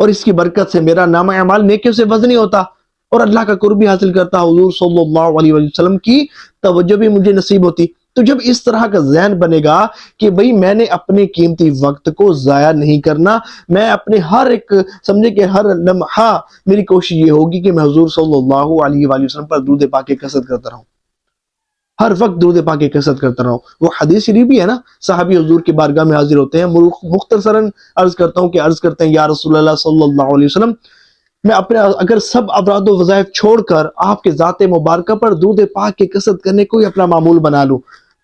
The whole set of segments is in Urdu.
اور اس کی برکت سے میرا نام اعمال نیکیوں سے وزنی ہوتا اور اللہ کا قرب بھی حاصل کرتا، حضور صلی اللہ علیہ وسلم کی توجہ بھی مجھے نصیب ہوتی۔ تو جب اس طرح کا ذہن بنے گا کہ بھئی میں نے اپنے قیمتی وقت کو ضائع نہیں کرنا، میں اپنے ہر ایک سمجھے کہ ہر لمحہ میری کوشش یہ ہوگی کہ میں حضور صلی اللہ علیہ وآلہ وسلم پر درود پاک کی کثرت کرتا رہوں، ہر وقت درود پاک کی کثرت کرتا رہوں۔ وہ حدیث شریف بھی ہے نا، صحابی حضور کی بارگاہ میں حاضر ہوتے ہیں، مختصراً عرض کرتے ہیں یا رسول اللہ صلی اللہ علیہ وسلم، میں اپنے اگر سب افراد و وظائف چھوڑ کر آپ کے ذات مبارکہ پر درود پاک کی کثرت کرنے کو ہی اپنا معمول بنا لوں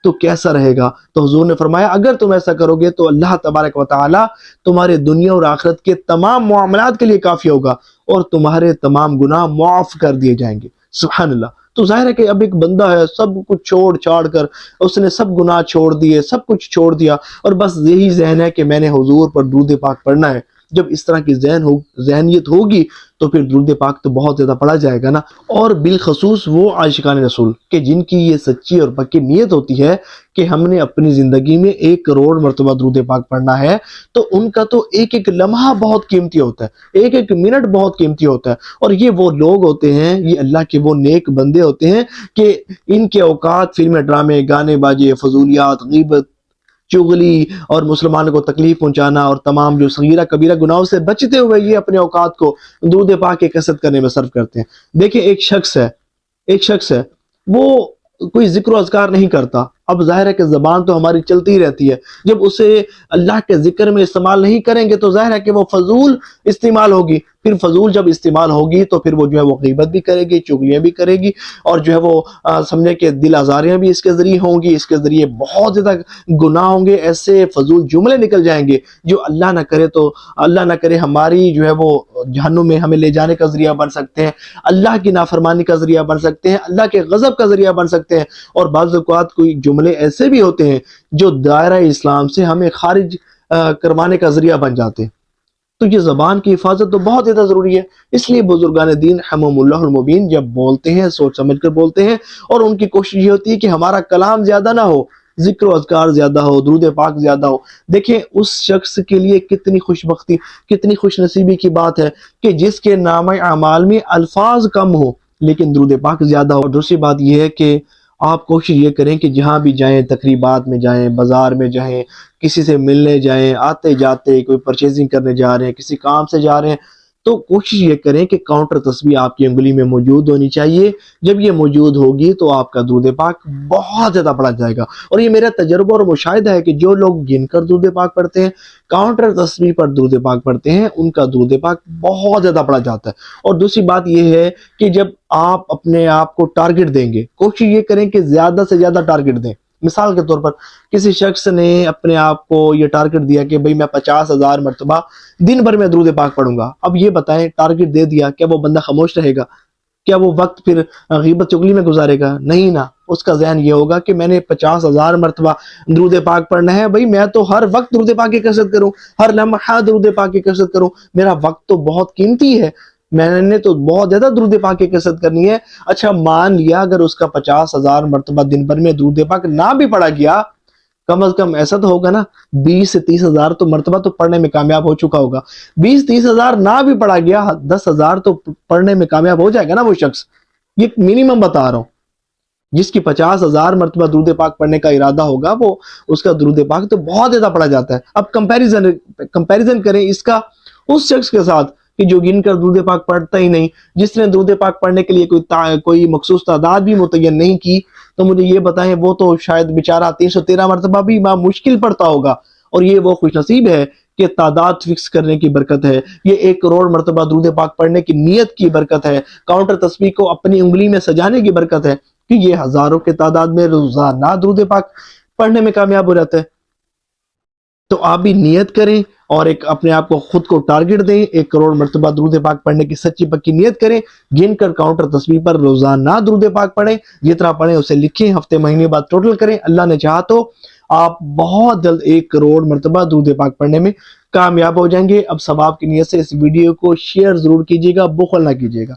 تو کیسا رہے گا؟ تو حضور نے فرمایا اگر تم ایسا کرو گے تو اللہ تبارک و تعالی تمہارے دنیا اور آخرت کے تمام معاملات کے لیے کافی ہوگا اور تمہارے تمام گناہ معاف کر دیے جائیں گے۔ سبحان اللہ۔ تو ظاہر ہے کہ اب ایک بندہ ہے سب کچھ چھوڑ چھاڑ کر اس نے سب گناہ چھوڑ دیے، سب کچھ چھوڑ دیا اور بس یہی ذہن ہے کہ میں نے حضور پر درود پاک پڑھنا ہے۔ جب اس طرح کی ذہنیت ہوگی تو پھر درود پاک تو بہت زیادہ پڑھا جائے گا نا۔ اور بالخصوص وہ عاشقان رسول کہ جن کی یہ سچی اور پکی نیت ہوتی ہے کہ ہم نے اپنی زندگی میں 1 کروڑ مرتبہ درود پاک پڑھنا ہے، تو ان کا تو ایک ایک لمحہ بہت قیمتی ہوتا ہے، ایک ایک منٹ بہت قیمتی ہوتا ہے۔ اور یہ وہ لوگ ہوتے ہیں، یہ اللہ کے وہ نیک بندے ہوتے ہیں کہ ان کے اوقات فلمیں، ڈرامے، گانے باجے، فضولیات، غیبت، چغلی اور مسلمانوں کو تکلیف پہنچانا اور تمام جو صغیرہ کبیرہ گناہوں سے بچتے ہوئے یہ اپنے اوقات کو درود پاک کی کثرت کرنے میں صرف کرتے ہیں۔ دیکھیں ایک شخص ہے وہ کوئی ذکر و اذکار نہیں کرتا، اب ظاہر ہے کہ زبان تو ہماری چلتی ہی رہتی ہے، جب اسے اللہ کے ذکر میں استعمال نہیں کریں گے تو ظاہر ہے کہ وہ فضول استعمال ہوگی، پھر فضول جب استعمال ہوگی تو پھر وہ جو ہے وہ غیبت بھی کرے گی، چغلیاں بھی کرے گی اور جو ہے وہ سمجھے کہ دل آزاریاں بھی اس کے ذریعے ہوں گی، اس کے ذریعے بہت زیادہ گناہ ہوں گے، ایسے فضول جملے نکل جائیں گے جو اللہ نہ کرے ہماری جو ہے وہ جہنم میں ہمیں لے جانے کا ذریعہ بن سکتے ہیں، اللہ کی نافرمانی کا ذریعہ بن سکتے ہیں، اللہ کے غضب کا ذریعہ بن سکتے ہیں۔ اور بعض اوقات کوئی جملے ایسے بھی ہوتے ہیں جو دائرہ اسلام سے ہمیں خارج کروانے کا ذریعہ بن جاتے ہیں۔ تو یہ زبان کی حفاظت تو بہت زیادہ ضروری ہے، اس لیے بزرگان دین رحمہم اللہ المبین جب بولتے ہیں سوچ سمجھ کر بولتے ہیں، اور ان کی کوشش یہ ہوتی ہے کہ ہمارا کلام زیادہ نہ ہو، ذکر و اذکار زیادہ ہو، درود پاک زیادہ ہو۔ دیکھیں اس شخص کے لیے کتنی خوش بختی، کتنی خوش نصیبی کی بات ہے کہ جس کے نامہ اعمال میں الفاظ کم ہو لیکن درود پاک زیادہ ہو۔ اور دوسری بات یہ ہے کہ آپ کوشش یہ کریں کہ جہاں بھی جائیں، تقریبات میں جائیں، بازار میں جائیں، کسی سے ملنے جائیں، آتے جاتے کوئی پرچیزنگ کرنے جا رہے ہیں، کسی کام سے جا رہے ہیں، تو کوشش یہ کریں کہ کاؤنٹر تسبیح آپ کی انگلی میں موجود ہونی چاہیے۔ جب یہ موجود ہوگی تو آپ کا درود پاک بہت زیادہ پڑھا جائے گا۔ اور یہ میرا تجربہ اور مشاہدہ ہے کہ جو لوگ گن کر درود پاک پڑھتے ہیں، کاؤنٹر تسبیح پر درود پاک پڑھتے ہیں، ان کا درود پاک بہت زیادہ پڑھا جاتا ہے۔ اور دوسری بات یہ ہے کہ جب آپ اپنے آپ کو ٹارگٹ دیں گے، کوشش یہ کریں کہ زیادہ سے زیادہ ٹارگٹ دیں۔ مثال کے طور پر کسی شخص نے اپنے آپ کو یہ ٹارگٹ دیا کہ بھئی میں 50,000 مرتبہ دن بھر میں درود پاک پڑھوں گا۔ اب یہ بتائیں ٹارگٹ دے دیا، کیا وہ بندہ خاموش رہے گا؟ کیا وہ وقت پھر غیبت چغلی میں گزارے گا؟ نہیں نا، اس کا ذہن یہ ہوگا کہ میں نے 50,000 مرتبہ درود پاک پڑھنا ہے، بھئی میں تو ہر وقت درود پاک کی کثرت کروں، ہر لمحہ درود پاک کی کثرت کروں، میرا وقت تو بہت قیمتی ہے، میں نے تو بہت زیادہ درود پاک کی کثرت کرنی ہے۔ اچھا مان لیا اگر اس کا 50,000 مرتبہ دن بھر میں درود پاک نہ بھی پڑھا گیا، کم از کم ایسا تو ہوگا نا 20 سے 30,000 تو مرتبہ تو پڑھنے میں کامیاب ہو چکا ہوگا۔ 20-30,000 نہ بھی پڑھا گیا، 10,000 تو پڑھنے میں کامیاب ہو جائے گا نا وہ شخص۔ یہ منیمم بتا رہا ہوں، جس کی 50,000 مرتبہ درود پاک پڑھنے کا ارادہ ہوگا وہ اس کا درود پاک تو بہت زیادہ پڑھا جاتا ہے۔ اب کمپیریزن کریں اس کا اس شخص کے ساتھ کہ جو گن کر درود پاک پڑھتا ہی نہیں، جس نے درود پاک پڑھنے کے لیے کوئی مخصوص تعداد بھی متعین نہیں کی، تو مجھے یہ بتائیں وہ تو شاید بیچارہ 313 مرتبہ بھی مشکل پڑھتا ہوگا۔ اور یہ وہ خوش نصیب ہے کہ تعداد فکس کرنے کی برکت ہے، یہ 1 کروڑ مرتبہ درود پاک پڑھنے کی نیت کی برکت ہے، کاؤنٹر تسبیح کو اپنی انگلی میں سجانے کی برکت ہے کہ یہ ہزاروں کے تعداد میں روزانہ درود پاک پڑھنے میں کامیاب ہو جاتا ہے۔ تو آپ بھی نیت کریں اور ایک اپنے آپ کو خود کو ٹارگٹ دیں، 1 کروڑ مرتبہ درود پاک پڑھنے کی سچی پکی نیت کریں، گن کر کاؤنٹر تسبیح پر روزانہ درود پاک پڑھیں، جتنا پڑھیں اسے لکھیں، ہفتے مہینے بعد ٹوٹل کریں، اللہ نے چاہا تو آپ بہت جلد 1 کروڑ مرتبہ درود پاک پڑھنے میں کامیاب ہو جائیں گے۔ اب ثواب کی نیت سے اس ویڈیو کو شیئر ضرور کیجیے گا، بخل نہ کیجیے گا۔